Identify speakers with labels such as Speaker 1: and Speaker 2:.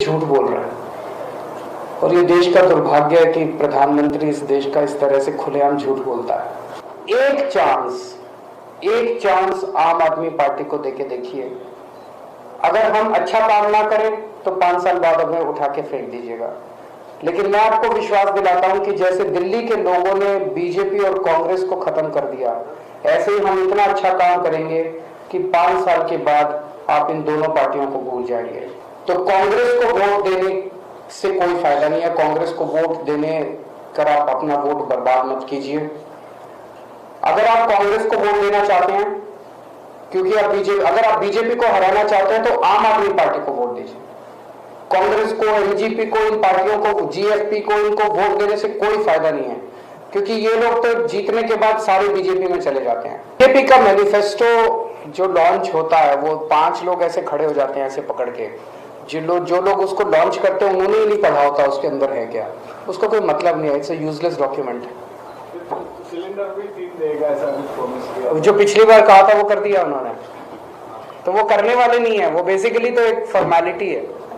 Speaker 1: झूठ बोल रहा है और ये देश का दुर्भाग्य है कि प्रधानमंत्री इस देश का इस तरह से खुलेआम झूठ बोलता है। एक चांस आम आदमी पार्टी को देके देखिए। अगर हम अच्छा काम ना करें तो 5 साल बाद हमें उठा के फेंक दीजिएगा, लेकिन मैं आपको विश्वास दिलाता हूं कि जैसे दिल्ली के लोगों ने बीजेपी और कांग्रेस को खत्म कर दिया, ऐसे ही हम इतना अच्छा काम करेंगे कि 5 साल के बाद आप इन दोनों पार्टियों को भूल जाएंगे। तो कांग्रेस को वोट देने से कोई फायदा नहीं है। कांग्रेस को वोट देने कर आप अपना वोट बर्बाद मत कीजिए। अगर आप कांग्रेस को वोट देना चाहते हैं, क्योंकि अगर आप बीजेपी को हराना चाहते हैं, तो आम आदमी पार्टी को वोट दीजिए। कांग्रेस को, एलजेपी को, इन पार्टियों को, जीएफपी को, इनको वोट देने से कोई फायदा नहीं है, क्योंकि ये लोग तो जीतने के बाद सारे बीजेपी में चले जाते हैं। बीजेपी का मैनिफेस्टो जो लॉन्च होता है, वो 5 लोग ऐसे खड़े हो जाते हैं ऐसे पकड़ के, जो लोग उसको लॉन्च करते हैं उन्होंने ही नहीं पढ़ा होता उसके अंदर है क्या, उसको कोई मतलब नहीं है। इट्स अ यूजलेस डॉक्यूमेंट है।
Speaker 2: सिलेंडर भी 3 देगा ऐसा कुछ प्रॉमिस किया,
Speaker 1: जो पिछली बार कहा था वो कर दिया उन्होंने, तो वो करने वाले नहीं है। वो बेसिकली तो एक फॉर्मेलिटी है।